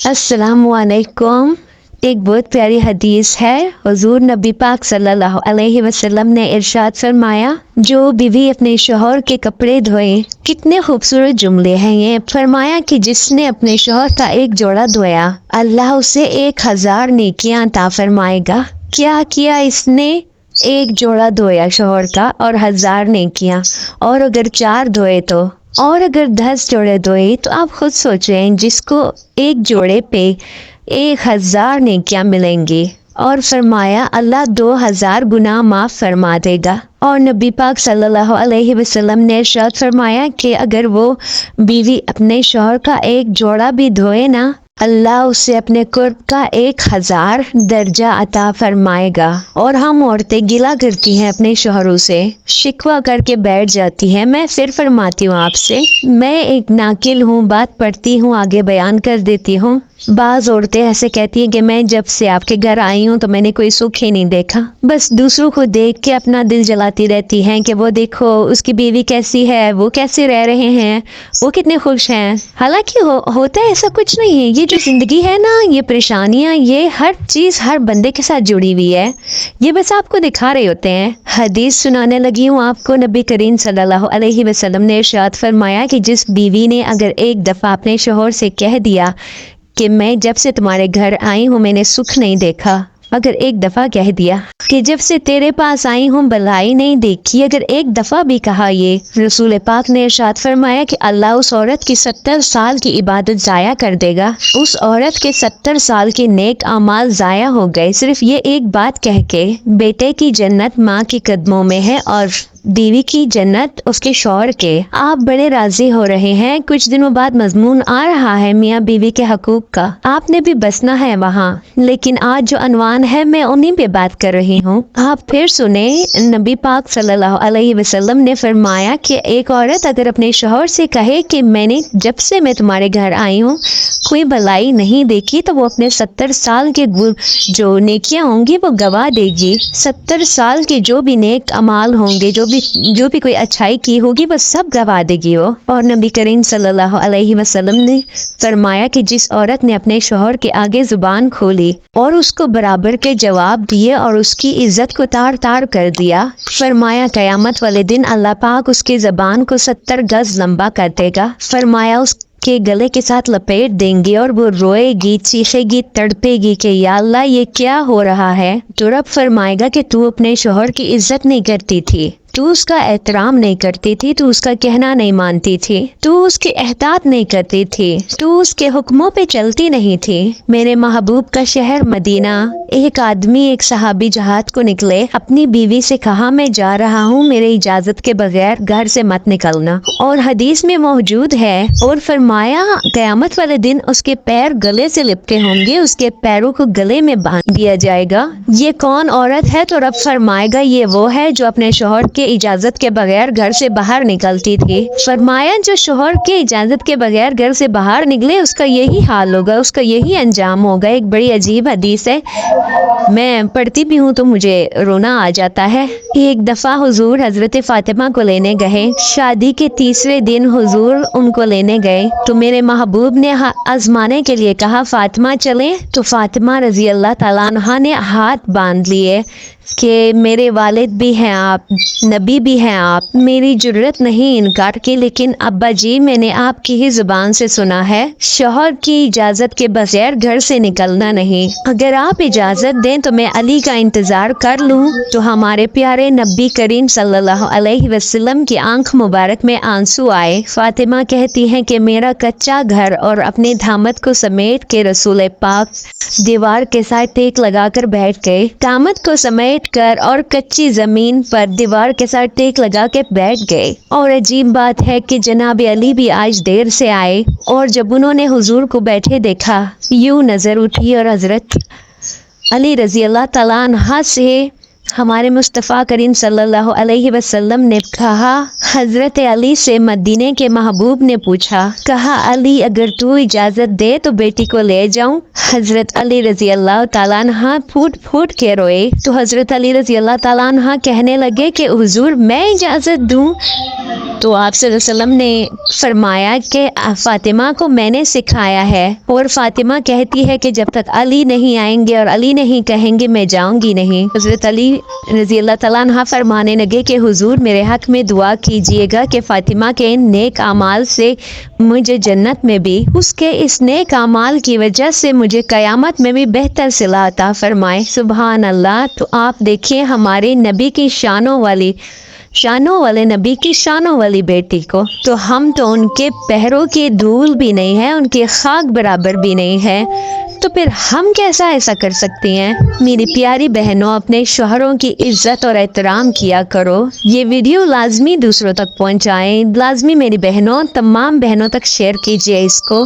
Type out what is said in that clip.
अस्सलाम वालेकुम। एक बहुत प्यारी हदीस है। हुजूर नबी पाक सल्लल्लाहु अलैहि वसल्लम ने इरशाद फरमाया, जो बीवी अपने शौहर के कपड़े धोए। कितने खूबसूरत जुमले हैं ये। फरमाया कि जिसने अपने शौहर का एक जोड़ा धोया, अल्लाह उसे 1000 नेकियां अता फरमाएगा। क्या किया इसने? एक जोड़ा धोया शौहर का और 1000 नेकियां। और अगर 4 धोए तो, और अगर 10 जोड़े धोए तो आप खुद सोचें, जिसको एक जोड़े पे 1000 नेकियां मिलेंगी। और फरमाया अल्लाह 2000 गुनाह माफ फरमा देगा। और नबी पाक सल्लल्लाहु अलैहि वसल्लम ने इरशाद फरमाया कि अगर वो बीवी अपने शौहर का एक जोड़ा भी धोए ना, अल्लाह उसे अपने कुर्ब का 1000 दर्जा अता फरमाएगा। और हम औरतें गिला करती हैं अपने शौहरों से, शिकवा करके बैठ जाती हैं। मैं फिर फरमाती हूँ आपसे, मैं एक नाकिल हूँ, बात पढ़ती हूँ, आगे बयान कर देती हूँ। बाज औरतें ऐसे कहती हैं कि मैं जब से आपके घर आई हूँ तो मैंने कोई सुख ही नहीं देखा। बस दूसरों को देख के अपना दिल जलाती रहती हैं कि वो देखो उसकी बीवी कैसी है, वो कैसे रह रहे हैं, वो कितने खुश हैं। हालांकि होता है ऐसा कुछ नहीं है। ये जो जिंदगी है ना, ये परेशानियां, ये हर चीज हर बंदे के साथ जुड़ी हुई है। ये बस आपको दिखा रहे होते हैं। हदीस सुनाने लगी हूँ आपको। नबी करीम सल्लल्लाहु अलैहि वसल्लम ने इरशाद फरमाया कि जिस बीवी ने अगर एक दफा अपने शौहर से कह दिया कि मैं जब से तुम्हारे घर आई हूँ मैंने सुख नहीं देखा, अगर एक दफा कह दिया कि जब से तेरे पास आई हूँ भलाई नहीं देखी, अगर एक दफा भी कहा, ये रसूल पाक ने इरशाद फरमाया कि अल्लाह उस औरत की 70 साल की इबादत जाया कर देगा। उस औरत के 70 साल के नेक अमाल जाया हो गए, सिर्फ ये एक बात कह के। बेटे की जन्नत माँ के कदमों में है और बीवी की जन्नत उसके शौहर के। आप बड़े राजी हो रहे हैं। कुछ दिनों बाद मजमून आ रहा है मियाँ बीवी के हकूक का, आपने भी बसना है वहाँ। लेकिन आज जो अनवान है मैं उन्हीं पे बात कर रही हूँ। आप फिर सुने, नबी पाक सल्लल्लाहु अलैहि वसल्लम ने फरमाया कि एक औरत अगर अपने शौहर से कहे कि मैंने जब से मैं तुम्हारे घर आई हूँ कोई भलाई नहीं देखी, तो वो अपने 70 साल के जो नेकियां होंगी वो गवा देगी। 70 साल के जो भी नेक अमाल होंगे, जो भी कोई अच्छाई की होगी, वो सब गवा देगी वो। और नबी करीम सल्लल्लाहु अलैहि वसल्लम ने फरमाया कि जिस औरत ने अपने शौहर के आगे जुबान खोली और उसको बराबर के जवाब दिए और उसकी इज्जत को तार तार कर दिया, फरमाया कयामत वाले दिन अल्लाह पाक उसकी जबान को 70 गज लंबा कर देगा। फरमाया उसके गले के साथ लपेट देंगे और वो रोएगी, चीखेगी, तड़पेगी कि या अल्लाह ये क्या हो रहा है। तो रब फरमाएगा कि तू अपने शौहर की इज्जत नहीं करती थी, तू उसका एहतराम नहीं करती थी, तू उसका कहना नहीं मानती थी, तू उसकी एहतियात नहीं करती थी, तू उसके हुक्मों पे चलती नहीं थी। मेरे महबूब का शहर मदीना, एक आदमी एक सहाबी जहाज को निकले, अपनी बीवी से कहा मैं जा रहा हूँ, मेरे इजाजत के बगैर घर से मत निकलना। और हदीस में मौजूद है, और फरमाया क़यामत वाले दिन उसके पैर गले से लिपटे होंगे, उसके पैरों को गले में बांध दिया जाएगा। ये कौन औरत है? तो रब फरमाएगा ये वो है जो अपने शौहर के इजाजत के बगैर घर से बाहर निकलती थी। फरमाया जो शौहर के इजाजत के बगैर घर से बाहर निकले उसका यही हाल होगा, उसका यही अंजाम होगा। एक बड़ी अजीब हदीस है, मैं पढ़ती भी हूँ तो मुझे रोना आ जाता है। एक दफा हुजूर हजरत फातिमा को लेने गए, शादी के तीसरे दिन हुजूर उनको लेने गए तो मेरे महबूब ने आजमाने के लिए कहा फातिमा चले। तो फातिमा रजी अल्लाह ताला अन्हा ने हाथ बांध लिए कि मेरे वालिद भी हैं आप, नबी भी हैं आप, मेरी जुर्रत नहीं इनकार की, लेकिन अब्बा जी मैंने आपकी ही जुबान से सुना है शौहर की इजाज़त के बगैर घर से निकलना नहीं। अगर आप इजाज़त दें तो मैं अली का इंतज़ार कर लूँ। तो हमारे प्यारे नबी करीम सल्लल्लाहु अलैहि वसल्लम की आंख मुबारक में आंसू आए। फातिमा कहती हैं कि मेरा कच्चा घर और अपने धामद को समेट के रसूल पाक दीवार के साथ टेक लगाकर बैठ गए। दामद को समेट कर और कच्ची जमीन पर दीवार के साथ टेक लगा के बैठ गए। और अजीब बात है कि जनाब अली भी आज देर से आए और जब उन्होंने हुजूर को बैठे देखा, यूं नजर उठी और हजरत अली रजी अल्लाह ताला अन्हा से ہمارے مصطفیٰ کریم صلی اللہ علیہ وسلم نے کہا، حضرت علی سے مدینے کے محبوب نے پوچھا، کہا علی اگر تو اجازت دے تو بیٹی کو لے جاؤں؟ حضرت علی رضی اللہ تعالیٰ عنہ پھوٹ پھوٹ کے روئے تو حضرت علی رضی اللہ تعالیٰ عنہ کہنے لگے کہ حضور میں اجازت دوں؟ تو آپ صلی اللہ علیہ وسلم نے فرمایا کہ فاطمہ کو میں نے سکھایا ہے، اور فاطمہ کہتی ہے کہ جب تک علی نہیں آئیں گے اور علی نہیں کہیں گے میں جاؤں گی نہیں۔ حضرت علی رضی اللہ تعالیٰ عنہ فرمانے لگے کہ حضور میرے حق میں دعا کیجئے گا کہ فاطمہ کے ان نیک اعمال سے مجھے جنت میں بھی، اس کے اس نیک اعمال کی وجہ سے مجھے قیامت میں بھی بہتر صلہ عطا فرمائے۔ سبحان اللہ۔ تو آپ دیکھیے ہمارے نبی کی شانوں والے نبی کی شانوں والی بیٹی کو، تو ہم تو ان کے پیروں کی دھول بھی نہیں ہے، ان کے خاک برابر بھی نہیں ہے، تو پھر ہم کیسا ایسا کر سکتے ہیں؟ میری پیاری بہنوں، اپنے شوہروں کی عزت اور احترام کیا کرو۔ یہ ویڈیو لازمی دوسروں تک پہنچائیں، لازمی میری بہنوں، تمام بہنوں تک شیئر کیجیے اس کو۔